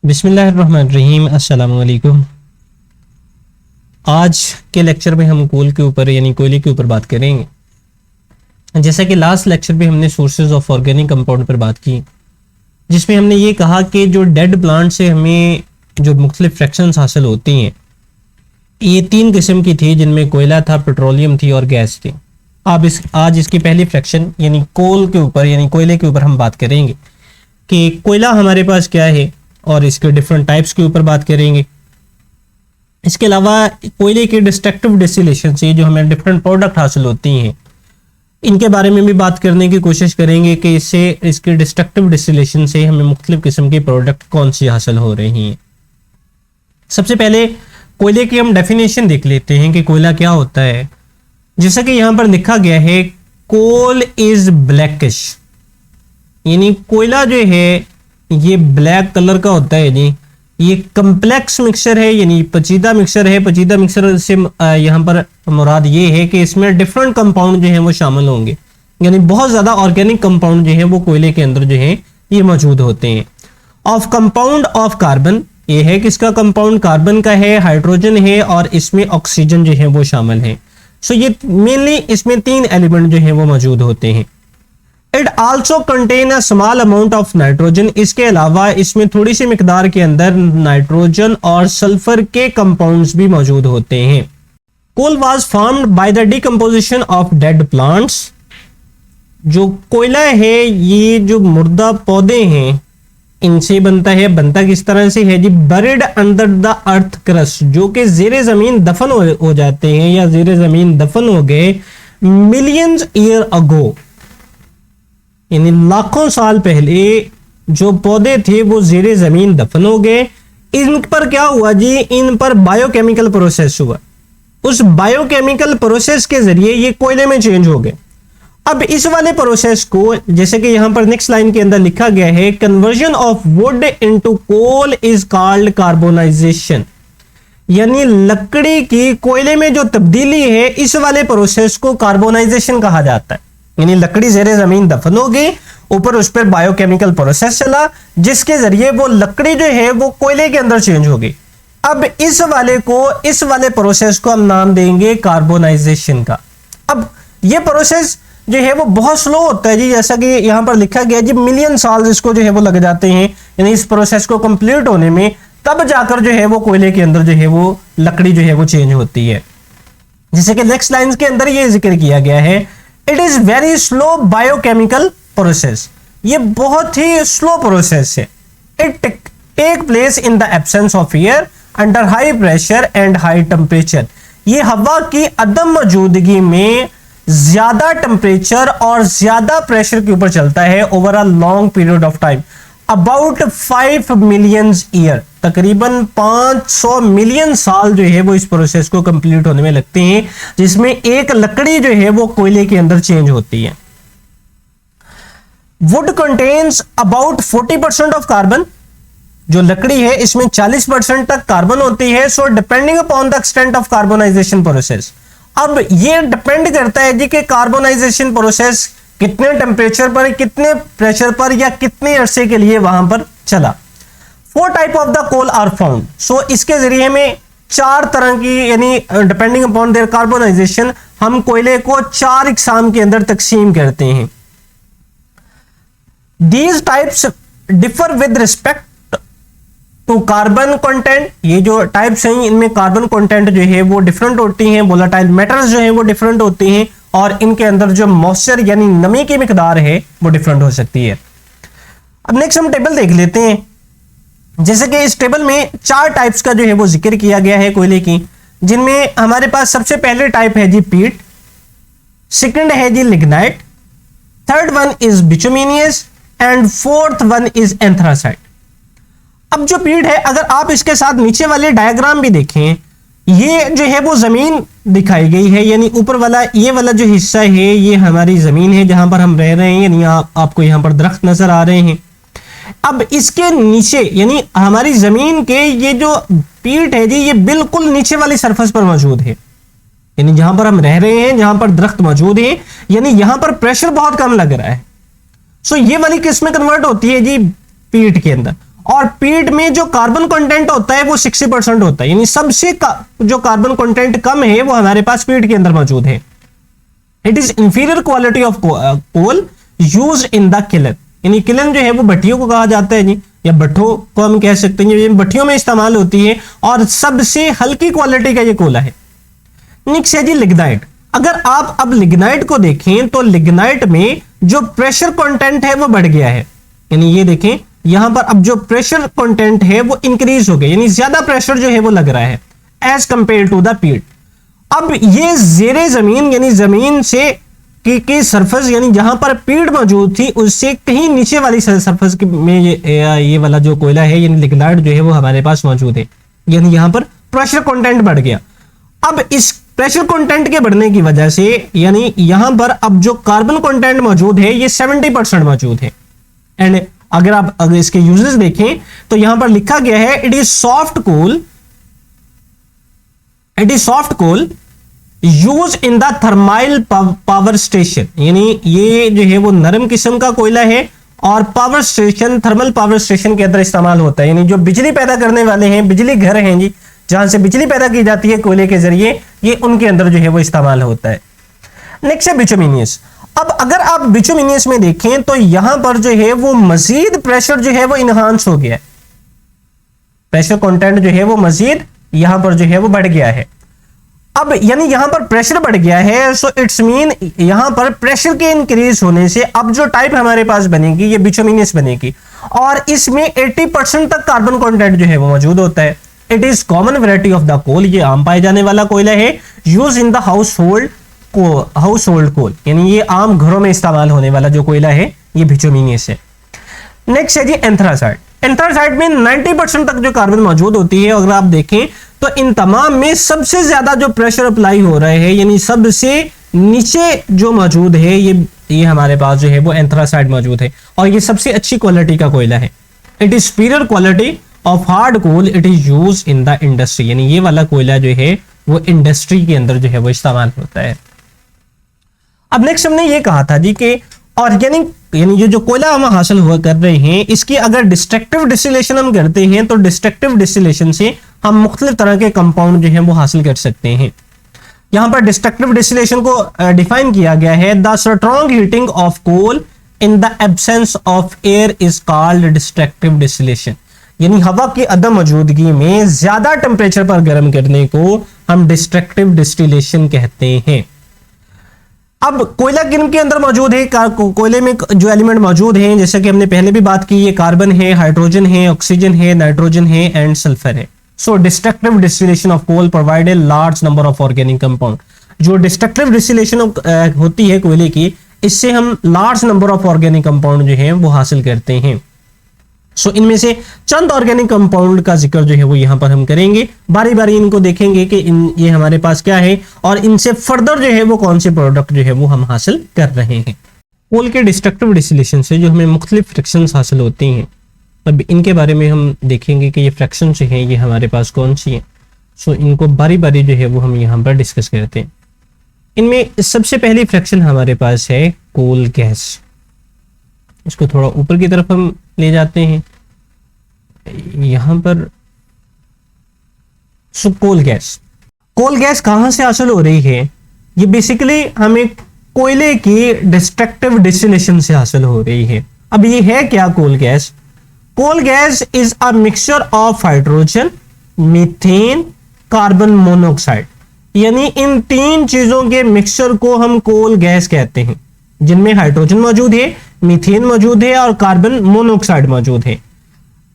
बिस्मिल्लाहिर्रहमानिर्रहीम। अस्सलाम वालेकुम। आज के लेक्चर में हम कोल के ऊपर यानी कोयले के ऊपर बात करेंगे। जैसा कि लास्ट लेक्चर में हमने सोर्सेज ऑफ ऑर्गेनिक कंपाउंड पर बात की, जिसमें हमने ये कहा कि जो डेड प्लांट से हमें जो मुख्तलिफ फ्रैक्शंस हासिल होती हैं, ये तीन किस्म की थी, जिनमें कोयला था, पेट्रोलियम थी और गैस थी। आज इसकी पहली फ्रैक्शन यानी कोल के ऊपर यानी कोयले के ऊपर हम बात करेंगे कि कोयला हमारे पास क्या है और इसके डिफरेंट टाइप्स के ऊपर बात करेंगे। इसके अलावा कोयले के डिस्ट्रक्टिव डिस्टिलेशन से जो हमें डिफरेंट प्रोडक्ट हासिल होती हैं, इनके बारे में भी बात करने की कोशिश करेंगे कि इसके डिस्ट्रक्टिव डिस्टिलेशन से हमें मुख्तलिफ किस्म के प्रोडक्ट कौन सी हासिल हो रही हैं। सबसे पहले कोयले की हम डेफिनेशन देख लेते हैं कि कोयला क्या होता है। जैसा कि यहाँ पर लिखा गया है, कोल इज ब्लैकिश, यानी कोयला जो है ये ब्लैक कलर का होता है जी। ये कम्प्लेक्स मिक्सचर है यानी पचीदा मिक्सचर है। पचीदा मिक्सचर से यहाँ पर मुराद ये है कि इसमें डिफरेंट कंपाउंड जो है वो शामिल होंगे, यानी बहुत ज़्यादा ऑर्गेनिक कंपाउंड जो है वो कोयले के अंदर जो है ये मौजूद होते हैं। ऑफ कंपाउंड ऑफ कार्बन, ये है कि इसका कंपाउंड कार्बन का है, हाइड्रोजन है और इसमें ऑक्सीजन जो है वो शामिल है। सो ये मेनली इसमें तीन एलिमेंट जो है वो मौजूद होते हैं। It also contain a small amount of nitrogen, इसके अलावा इसमें थोड़ी सी मिकदार के अंदर नाइट्रोजन और सल्फर के कंपाउंड्स भी मौजूद होते हैं। Coal was formed by the decomposition of dead plants. जो कोयला है ये जो मुर्दा पौधे हैं इनसे बनता है। बनता किस तरह से है जी? Buried under the earth crust, जो कि जेरे जमीन दफन हो जाते हैं या जेरे जमीन दफन हो गए मिलियंस ईयर अगो, यानी लाखों साल पहले जो पौधे थे वो जेरे जमीन दफन हो गए। इन पर क्या हुआ जी? इन पर बायोकेमिकल प्रोसेस हुआ। उस बायोकेमिकल प्रोसेस के जरिए ये कोयले में चेंज हो गए। अब इस वाले प्रोसेस को, जैसे कि यहां पर नेक्स्ट लाइन के अंदर लिखा गया है, conversion of wood into coal is called carbonisation, यानी लकड़ी की कोयले में जो तब्दीली है, इस वाले प्रोसेस को कार्बोनाइजेशन कहा जाता है। यानी लकड़ी जेरे जमीन दफन हो गई, ऊपर उस पर बायोकेमिकल प्रोसेस चला, जिसके जरिए वो लकड़ी जो है वो कोयले के अंदर चेंज हो गई। अब इस वाले प्रोसेस को हम नाम देंगे कार्बोनाइजेशन का। अब ये प्रोसेस जो है वो बहुत स्लो होता है जी, जैसा कि यहां पर लिखा गया जी, मिलियन साल इसको जो है वो लग जाते हैं, यानी इस प्रोसेस को कंप्लीट होने में, तब जाकर जो है वो कोयले के अंदर जो है वो लकड़ी जो है वो चेंज होती है। जैसे कि नेक्स्ट लाइन के अंदर ये जिक्र किया गया है, it is very slow biochemical process, ये बहुत ही स्लो प्रोसेस है। It take place in the absence of air under high pressure and high temperature, ये हवा की अदम मौजूदगी में ज्यादा टेम्परेचर और ज्यादा प्रेशर के ऊपर चलता है over a long period of time, about 5 million year, तकरीबन 500 मिलियन साल जो है वो इस प्रोसेस को कंप्लीट होने में लगते हैं, जिसमें एक लकड़ी जो है वो कोयले के अंदर चेंज होती है। Would contains about 40% of carbon, जो लकड़ी है इसमें 40% तक कार्बन होती है। So depending upon the extent of carbonisation process, अब ये डिपेंड करता है जी कि कार्बोनाइजेशन प्रोसेस कितने टेम्परेचर पर, कितने प्रेशर पर या कितने अरसे के लिए वहां पर चला। 4 type of the coal are found, so इसके जरिए में 4 तरह की, यानी डिपेंडिंग अपॉन देयर कार्बोनाइजेशन, हम कोयले को 4 इकसाम के अंदर तकसीम करते हैं। These types differ with respect to carbon content, ये जो टाइप्स हैं इनमें कार्बन कंटेंट जो है वो डिफरेंट होती हैं, वोलेटाइल मैटर्स जो है वो डिफरेंट होती हैं, और इनके अंदर जो मॉइस्चर यानी नमी की मिकदार है वो डिफरेंट हो सकती है। अब नेक्स्ट हम टेबल देख लेते हैं। जैसे कि इस टेबल में 4 टाइप्स का जो है वो जिक्र किया गया है कोयले की, जिनमें हमारे पास सबसे पहले टाइप है जी पीट, सेकंड है जी lignite, third one is bituminous and fourth one is anthracite. अब जो पीट है, अगर आप इसके साथ नीचे वाले डायग्राम भी देखें, ये जो है वो जमीन दिखाई गई है, यानी ऊपर वाला ये वाला जो हिस्सा है ये हमारी जमीन है जहां पर हम रह रहे हैं, यानी आपको यहां पर दरख्त नजर आ रहे हैं। अब इसके नीचे यानी हमारी जमीन के ये जो पीट है जी, ये बिल्कुल नीचे वाली सरफेस पर मौजूद है, यानी जहां पर हम रह रहे हैं, जहां पर दरख्त मौजूद है, यानी यहां पर प्रेशर बहुत कम लग रहा है। सो ये वाली किस में कन्वर्ट होती है जी? पीट के अंदर। और पीट में जो कार्बन कंटेंट होता है वो 60% होता है, यानी सबसे जो कार्बन कंटेंट कम है वो हमारे पास पीट के अंदर मौजूद है। It is inferior quality of coal used in the kiln, यानी किलन जो है वो भट्टियों को कहा जाता है जी, या भट्ठों को हम कह सकते हैं, ये भट्टियों में इस्तेमाल होती है और सबसे हल्की क्वालिटी का ये कोयला है। नेक्स्ट है जी लिग्नाइट। अगर आप अब लिग्नाइट को देखें तो लिग्नाइट में जो प्रेशर कंटेंट है वो बढ़ गया है, यानी ये देखें यहां पर अब जो प्रेशर कंटेंट है वो इंक्रीज हो गया, यानी ज्यादा प्रेशर जो है वो लग रहा है एज कंपेयर टू द पीट। अब ये जेरे जमीन यानी जमीन से की सरफेस, यानी जहां पर पीट मौजूद थी उससे कहीं नीचे वाली सरफेस में ये वाला जो कोयला है यानी लिग्नाइट जो है वो हमारे पास मौजूद है, यानी यहां पर प्रेशर कंटेंट बढ़ गया। अब इस प्रेशर कंटेंट के बढ़ने की वजह से यानी यहां पर अब जो कार्बन कंटेंट मौजूद है ये 70% मौजूद है। एंड अगर इसके यूजेस देखें तो यहां पर लिखा गया है it is soft coal use in the thermal power station, यानी ये जो है वो नरम किस्म का कोयला है और power station, thermal power station के अंदर इस्तेमाल होता है, यानी जो बिजली पैदा करने वाले हैं, बिजली घर हैं जी, जहां से बिजली पैदा की जाती है कोयले के जरिए, ये उनके अंदर जो है वो इस्तेमाल होता है। नेक्स्ट है बिटुमिनियस। अब अगर आप बिटुमिनियस में देखें तो यहां पर जो है वो मजीद प्रेशर जो है वो इनहांस हो गया है, प्रेशर कंटेंट जो है वो मजीद यहां पर जो है वो बढ़ गया है। अब यानी यहां पर प्रेशर बढ़ गया है, सो इट्स मीन यहां पर प्रेशर के इंक्रीज होने से अब जो टाइप हमारे पास बनेगी ये बिटुमिनियस बनेगी और इसमें 80% तक कार्बन कंटेंट जो है वो मौजूद होता है। It is common variety of the coal, ये आम पाए जाने वाला कोयला है, use in the household coal, यानी ये आम घरों में इस्तेमाल होने वाला जो कोयला है ये बिटुमिनियस है। नेक्स्ट है जी एंथ्रासाइट। एंथ्रासाइट में 90% तक जो कार्बन मौजूद होती है। अगर आप देखें तो इन तमाम में सबसे ज्यादा जो प्रेशर अप्लाई हो रहा है यानी सबसे नीचे जो मौजूद है ये हमारे पास जो है वो एंथ्रासाइट मौजूद है और ये सबसे अच्छी क्वालिटी का कोयला है। It is superior quality of hard coal, it is use in the industry, यानी ये वाला कोयला जो है वो इंडस्ट्री के अंदर जो है वो इस्तेमाल होता है। अब नेक्स्ट हमने ये कहा था जी कि ऑर्गेनिक यानी जो कोयला हम हासिल हुआ कर रहे हैं इसकी अगर डिस्ट्रक्टिव डिस्टिलेशन हम करते हैं तो डिस्ट्रक्टिव डिस्टिलेशन से हम मुख्तलिफ तरह के कंपाउंड जो है वो हासिल कर सकते हैं। यहां पर डिस्ट्रक्टिव डिस्टिलेशन को डिफाइन किया गया है, the strong heating of coal in the absence of air is called destructive distillation, यानी हवा की अदम मौजूदगी में ज्यादा टेम्परेचर पर गर्म करने को हम डिस्ट्रक्टिव डिस्टिलेशन कहते हैं। अब कोयला किन के अंदर मौजूद है, कोयले में जो एलिमेंट मौजूद हैं जैसे कि हमने पहले भी बात की, ये कार्बन है, हाइड्रोजन है, ऑक्सीजन है, नाइट्रोजन है एंड सल्फर है। So destructive distillation of coal provide a large number of organic compound. जो डिस्ट्रक्टिव डिस्टिलेशन होती है कोयले की, इससे हम large number of organic compound जो है वो हासिल करते हैं। सो इनमें से चंद ऑर्गेनिक कंपाउंड का जिक्र जो है वो यहां पर हम करेंगे, बारी बारी इनको देखेंगे कि ये हमारे पास क्या है और इनसे फर्दर जो है वो कौन से प्रोडक्ट जो है वो हम हासिल कर रहे हैं। कोल के डिस्ट्रक्टिव डिस्टिलेशन से जो हमें मुख्तलिफ फ्रैक्शंस हासिल होती हैं, अब इनके बारे में हम देखेंगे कि ये फ्रैक्शन जो है ये हमारे पास कौन सी है। सो इनको बारी बारी जो है वो हम यहाँ पर डिस्कस करते हैं। इनमें सबसे पहली फ्रैक्शन हमारे पास है कोल गैस। इसको थोड़ा ऊपर की तरफ हम ले जाते हैं यहां पर। सो कोल गैस कहां से हासिल हो रही है, ये बेसिकली हमें कोयले की डिस्ट्रक्टिव डिस्टिलेशन से हासिल हो रही है। अब ये है क्या coal gas? Coal gas is a mixture of hydrogen, methane, carbon monoxide, यानी इन तीन चीजों के मिक्सचर को हम कोल गैस कहते हैं, जिनमें हाइड्रोजन मौजूद है, मीथेन मौजूद है और कार्बन मोनोऑक्साइड मौजूद है।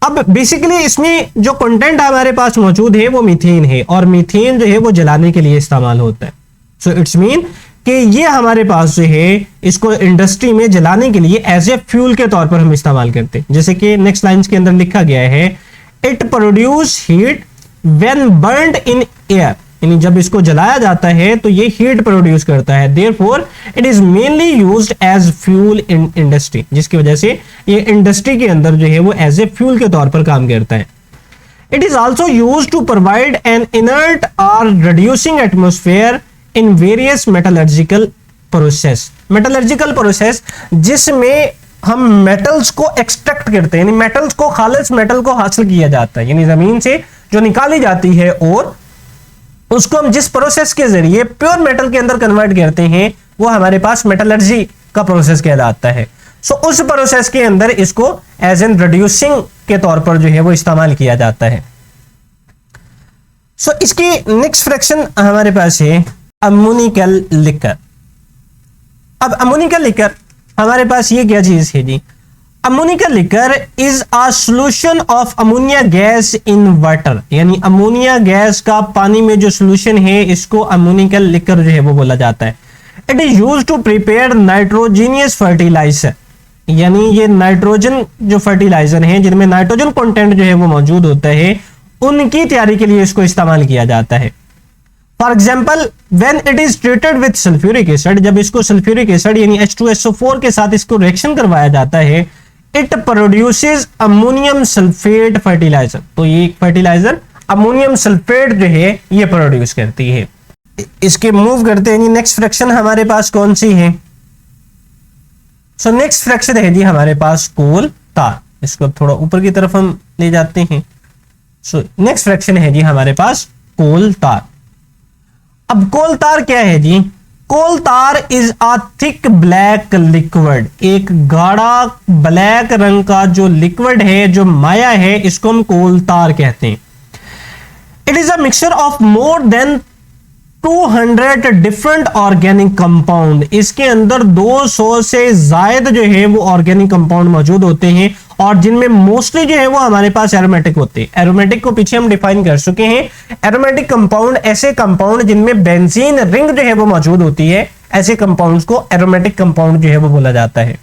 अब बेसिकली इसमें जो कंटेंट हमारे पास मौजूद है वो मीथेन है और मीथेन जो है वो जलाने के लिए इस्तेमाल होता है। सो इट्स मीन कि ये हमारे पास जो है इसको इंडस्ट्री में जलाने के लिए एज ए फ्यूल के तौर पर हम इस्तेमाल करते हैं। जैसे कि नेक्स्ट लाइंस के अंदर लिखा गया है, it produce heat when burned in air, यानी जब इसको जलाया जाता है तो ये हीट प्रोड्यूस करता है। Therefore it is mainly used as fuel in industry, जिसकी वजह से ये इंडस्ट्री के अंदर जो है वो एज ए फ्यूल के तौर पर काम करता है। It is also used to provide an inert or reducing atmosphere in various metallurgical process जिसमें हम मेटल्स को एक्सट्रैक्ट करते हैं, यानी मेटल्स को, खालिस मेटल को हासिल किया जाता है, यानी जमीन से जो निकाली जाती है और उसको हम जिस प्रोसेस के जरिए प्योर मेटल के अंदर कन्वर्ट करते हैं वो हमारे पास मेटलर्जी का प्रोसेस कहलाता है। सो उस प्रोसेस के अंदर इसको एज एन रिड्यूसिंग के तौर पर जो है वो इस्तेमाल किया जाता है। सो इसकी नेक्स्ट फ्रैक्शन हमारे पास है अमोनिकल लिकर। अब अमोनिकल लिकर हमारे पास ये क्या चीज है जी? Ammoniacal liquor is a solution of ammonia gas in water, यानी अमोनिया गैस का पानी में जो सॉल्यूशन है इसको अमोनिकल लिकर जो है वो बोला जाता है। It is used to prepare nitrogenous fertiliser, यानी ये नाइट्रोजन जो फर्टिलाइजर हैं जिनमें नाइट्रोजन कंटेंट जो है वो मौजूद होता है, उनकी तैयारी के लिए इसको इस्तेमाल किया जाता है। For example when it is treated with sulphuric acid, जब इसको सल्फ्यूरिक एसिड यानी H2SO4 के साथ इसको रिएक्शन करवाया जाता है, it produces ammonium sulphate fertiliser, तो ये फर्टिलाइजर अमोनियम सल्फेट जो है ये प्रोड्यूस करती है। इसके मूव करते हैं, नेक्स्ट फ्रैक्शन हमारे पास कौन सी है? सो नेक्स्ट फ्रैक्शन है जी हमारे पास कोल तार। इसको अब थोड़ा ऊपर की तरफ हम ले जाते हैं। सो नेक्स्ट फ्रैक्शन है जी हमारे पास कोल तार। अब कोल तार क्या है जी? कोल तार is a thick black liquid, एक गाढ़ा ब्लैक रंग का जो लिक्विड है, जो माया है, इसको हम कोल तार कहते हैं। It is a mixture of more than 200 different organic compound, इसके अंदर 200 से ज्यादा जो है वो ऑर्गेनिक कंपाउंड मौजूद होते हैं और जिनमें मोस्टली जो है वो हमारे पास एरोमेटिक होते हैं। एरोमेटिक को पीछे हम डिफाइन कर चुके हैं। एरोमेटिक कंपाउंड ऐसे कंपाउंड जिनमें बेंजीन रिंग जो है वो मौजूद होती है, ऐसे कंपाउंड्स को एरोमेटिक कंपाउंड जो है वो बोला जाता है।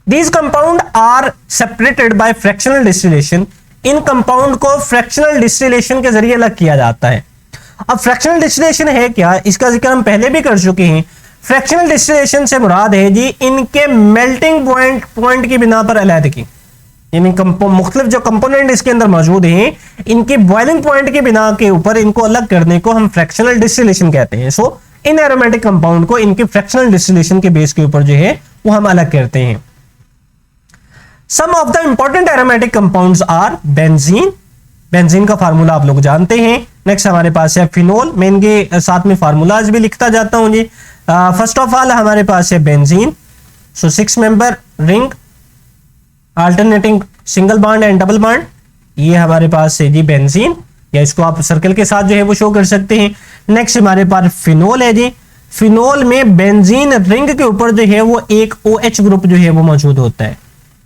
These compound are separated by fractional distillation, इन कंपाउंड को फ्रैक्शनल डिस्टिलेशन के जरिए अलग किया जाता है। अब फ्रैक्शनल डिस्टिलेशन है क्या, इसका जिक्र हम पहले भी कर चुके हैं। फ्रैक्शनल डिस्टिलेशन से मुराद है जी इनके मेल्टिंग पॉइंट की बिना पर अलहदगी, यानी मुख्तलिफ जो कंपोनेंट इसके अंदर मौजूद हैं, इनकी बॉइलिंग पॉइंट की बिना के ऊपर इनको अलग करने को हम फ्रैक्शनल डिस्टिलेशन कहते हैं। सो इन एरोमेटिक कंपाउंड को इनके फ्रैक्शनल डिस्टिलेशन के बेस के ऊपर जो है वो हम अलग करते हैं। Some of the important aromatic compounds are benzene, benzene का फार्मूला आप लोग जानते हैं। नेक्स्ट हमारे पास है फिनोल, मैं इनके साथ में फार्मूलाज भी लिखता जाता हूं जी। फर्स्ट ऑफ ऑल हमारे पास है benzene, so 6 member ring alternating single bond and double bond, ये हमारे पास है जी बेंजीन, या इसको आप सर्कल के साथ जो है वो शो कर सकते हैं। नेक्स्ट हमारे पास फिनोल है जी। फिनोल में बेंजीन रिंग के ऊपर जो है वो एक OH ग्रुप जो है वो मौजूद होता है।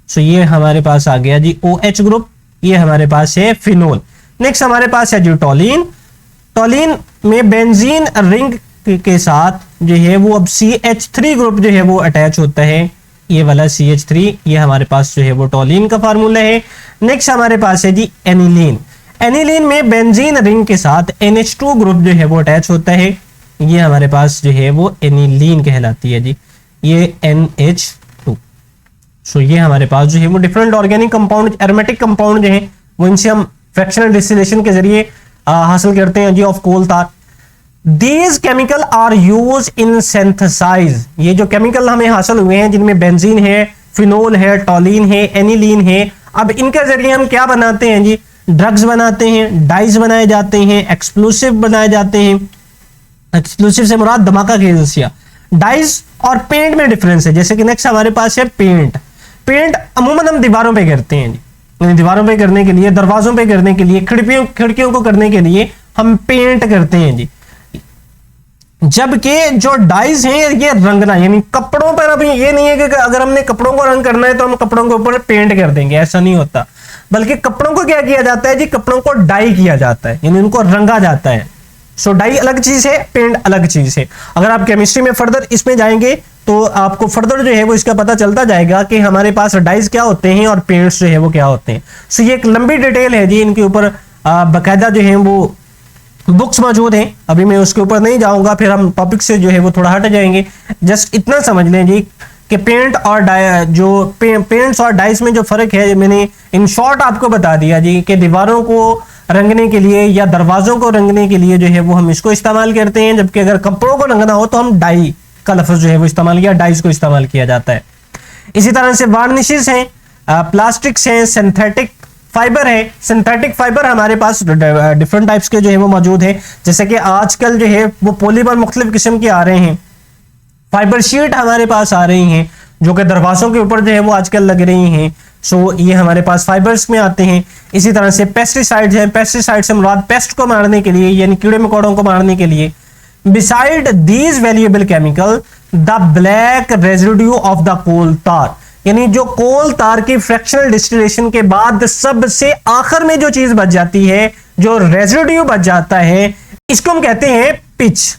सो ये हमारे पास आ गया जी OH ग्रुप, ये हमारे पास है फिनोल। नेक्स्ट हमारे पास है जी टॉलिन। टॉलिन में बेंजीन रिंग के साथ जो है वो अब CH3 ग्रुप जो है वो अटैच होता है, ये वाला CH3, ये हमारे पास जो है वो टॉलिन का फार्मूला है। नेक्स्ट हमारे पास है जी एनिलीन। एनिलीन में बेंजीन रिंग के साथ NH2 ग्रुप जो है वो अटैच होता है, ये हमारे पास जो है वो एनिलीन कहलाती है जी, ये NH2। सो ये हमारे पास जो है वो different organic compound, aromatic compound जो है वो इनसे हम फ्रैक्शनल डिस्टिलेशन के जरिए हासिल करते हैं जी ऑफ कोल तार। These chemical are used in synthesize, ये जो केमिकल हमें हासिल हुए हैं जिनमें बेंजीन है, फिनोल है, टॉलिन है, एनिलीन है, अब इनके जरिए हम क्या बनाते हैं जी? ड्रग्स बनाते हैं, डाइज बनाए जाते हैं, एक्सप्लोसिव बनाए जाते हैं। एक्सप्लोसिव से मुराद धमाका की एजेंसियां। डाइज और पेंट में डिफरेंस है, जैसे कि नेक्स्ट हमारे पास है पेंट। पेंट अमूमन हम दीवारों पे करते हैं जी, दीवारों पे करने के लिए, दरवाजों पे करने के लिए, खिड़कियों को करने के लिए हम पेंट करते हैं जी। जबकि जो डाइज हैं ये रंगना, यानी कपड़ों पर, अभी ये नहीं है कि अगर हमने कपड़ों को रंग करना है तो हम कपड़ों के ऊपर पेंट कर देंगे, ऐसा नहीं होता। बल्कि कपड़ों को क्या किया जाता है जी? कपड़ों को डाई किया जाता है, यानी उनको रंगा जाता है। सो डाई अलग चीज है, पेंट अलग चीज है। अगर आप केमिस्ट्री में फर्दर इसमें जाएंगे तो आपको फर्दर जो है वो इसका पता चलता जाएगा कि हमारे पास डाइज क्या होते हैं और पेंट्स जो है वो क्या होते हैं। सो ये एक लंबी डिटेल है जी, इनके ऊपर बाकायदा जो है वो बुक्स मौजूद हैं, अभी मैं उसके ऊपर नहीं जाऊंगा, फिर हम टॉपिक से जो है वो थोड़ा हट जाएंगे। जस्ट इतना समझ लें जी कि पेंट और पेंट्स और डाइस में जो फर्क है, मैंने इन शॉर्ट आपको बता दिया जी कि दीवारों को रंगने के लिए या दरवाजों को रंगने के लिए जो है वो हम इसको इस्तेमाल करते हैं, जबकि अगर कपड़ों को रंगना हो तो हम डाई का लफ्ज जो है वो इस्तेमाल किया, डाइस को इस्तेमाल किया जाता है। इसी तरह से वार्निशेस हैं, प्लास्टिक्स हैं, सिंथेटिक फाइबर है। सिंथेटिक फाइबर हमारे पास डिफरेंट टाइप्स के जो है वो मौजूद है, जैसे कि आजकल जो है वो पॉलीमर मुख्तलिफ किस्म के आ रहे हैं। फाइबर शीट हमारे पास आ रही हैं जो कि दरवाजों के ऊपर जो है वो आजकल लग रही हैं। सो ये हमारे पास फाइबर्स में आते हैं। इसी तरह से पेस्टिसाइड्स हैं, पेस्टिसाइड से मुराद पेस्ट को मारने के लिए यानी कीड़े मकोड़ों को मारने के लिए। Beside these valuable chemical the black residue of the coal tar, यानी जो कोल तार की फ्रैक्शनल डिस्टिलेशन के बाद सबसे आखिर में जो चीज बच जाती है, जो रेजिड्यू बच जाता है, इसको हम कहते हैं पिच।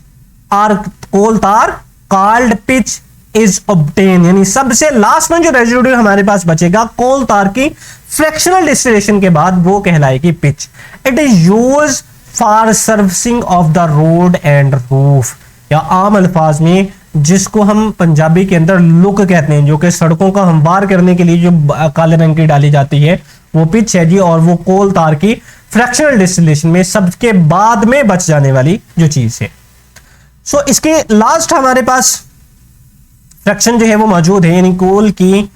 आर कोल तार कॉल्ड पिच इज ऑब्टेन, यानी सबसे लास्ट में जो रेजिड्यू हमारे पास बचेगा कोल तार की फ्रैक्शनल डिस्टिलेशन के बाद, वो कहलाएगी pitch. It is use for servicing of the road and roof, या आम अल्फाज में जिसको हम पंजाबी के अंदर लुक कहते हैं, जो कि सड़कों का हमवार करने के लिए जो काले रंग की डाली जाती है, वो पिच है जी। और वो कोल तार की फ्रैक्शनल डिस्टिलेशन में सबके बाद में बच जाने वाली जो चीज है। सो इसके लास्ट हमारे पास फ्रैक्शन जो है वो मौजूद है, यानी कोल की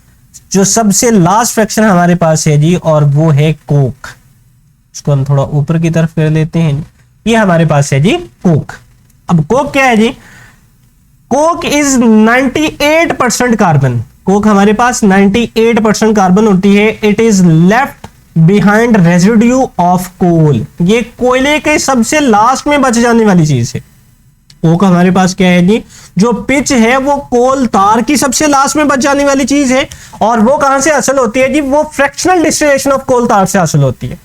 जो सबसे लास्ट फ्रैक्शन हमारे पास है जी, और वो है कोक। इसको हम थोड़ा ऊपर की तरफ कर लेते हैं। ये हमारे पास है जी कोक। अब कोक क्या है जी? Coke is 98% carbon. कोक हमारे पास 98% कार्बन होती है। It is left behind residue of coal, ये कोयले के सबसे लास्ट में बच जाने वाली चीज है। कोक हमारे पास क्या है जी? जो पिच है वो कोल तार की सबसे लास्ट में बच जाने वाली चीज है। और वो कहां से हासिल होती है जी? वो फ्रैक्शनल डिस्टिलेशन ऑफ कोल तार से हासिल होती है।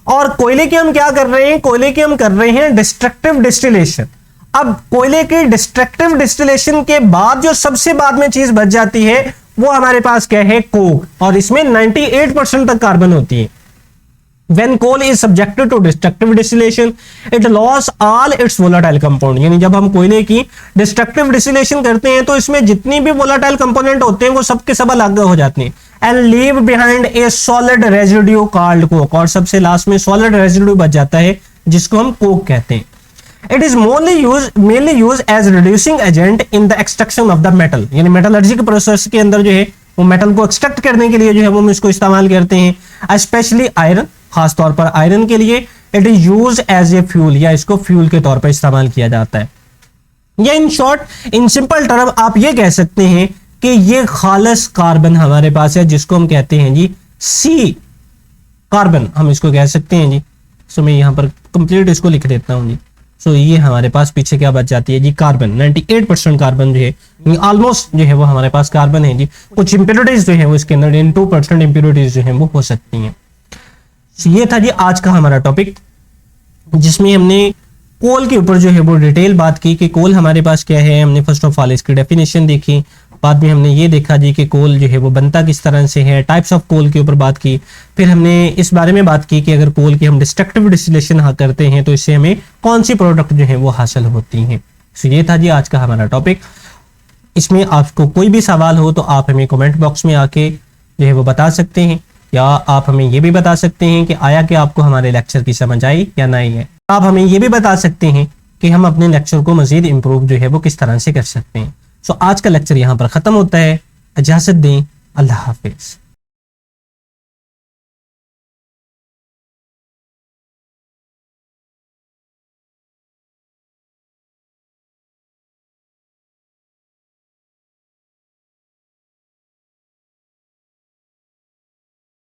और कोयले की हम क्या कर रहे हैं? कोयले की हम कर रहे हैं डिस्ट्रक्टिव डिस्टिलेशन। अब कोयले की डिस्ट्रक्टिव डिस्टिलेशन के बाद जो सबसे बाद में चीज बच जाती है, वो हमारे पास क्या है? कोक। और इसमें 98% तक कार्बन होती है। When coal is subjected to destructive distillation, it lost all its volatile compound, यानी जब हम कोयले की डिस्ट्रक्टिव डिस्टिलेशन करते हैं तो इसमें जितनी भी वोलाटाइल कंपोनेंट होते हैं वो सब के सब अलग हो जाते हैं। And leave behind a solid residue called Coke, और सबसे लास्ट में सॉलिड रेजिड्यू बच जाता है जिसको हम कोक कहते हैं। It is mainly used as reducing agent in the extraction of the metal, यानी मेटलर्जी के प्रोसेस के अंदर जो है वो मेटल को एक्सट्रैक्ट करने के लिए जो है वो हम इसको इस्तेमाल करते हैं। स्पेशली आयरन, खासतौर पर आयरन के लिए। It is use as a fuel, या इसको फ्यूल के तौर पर इस्तेमाल किया जाता है। या in short, in simple term आप ये कह सकते हैं कि ये खालिस कार्बन हमारे पास है, जिसको हम कहते हैं जी सी कार्बन, हम इसको कह सकते हैं जी। सो मैं यहां पर कंप्लीट इसको लिख देता हूं जी। सो ये हमारे पास पीछे क्या बच जाती है जी? कार्बन। 98% कार्बन जो है, ऑलमोस्ट जो है वो हमारे पास कार्बन है जी। कुछ इंप्योरिटीज जो है वो इसके अंदर 2% इंप्योरिटीज जो है वो हो सकती हैं। ये था जी आज का हमारा टॉपिक, जिसमें हमने कोल के ऊपर जो है वो डिटेल बात की कि कोल हमारे पास क्या है। हमने फर्स्ट ऑफ ऑल इसकी डेफिनेशन देखी, बाद में हमने ये देखा जी कि कोल जो है वो बनता किस तरह से है, टाइप्स ऑफ कोल के ऊपर बात की। फिर हमने इस बारे में बात की कि अगर कोल की हम डिस्ट्रक्टिव डिस्टिलेशन करते हैं तो इससे हमें कौन सी प्रोडक्ट जो है वो हासिल होती हैं। सो ये था जी आज का हमारा टॉपिक। इसमें आपको कोई भी सवाल हो तो आप हमें कमेंट बॉक्स में आके जो है वो बता सकते हैं, या आप हमें ये भी बता सकते हैं कि आया कि आपको हमारे लेक्चर की समझ आई या नहीं है। आप हमें ये भी बता सकते हैं कि हम अपने लेक्चर को मजीद इम्प्रूव जो है वो किस तरह से कर सकते हैं। सो आज का लेक्चर यहाँ पर ख़त्म होता है। इजाज़त दें। अल्लाह हाफिज़।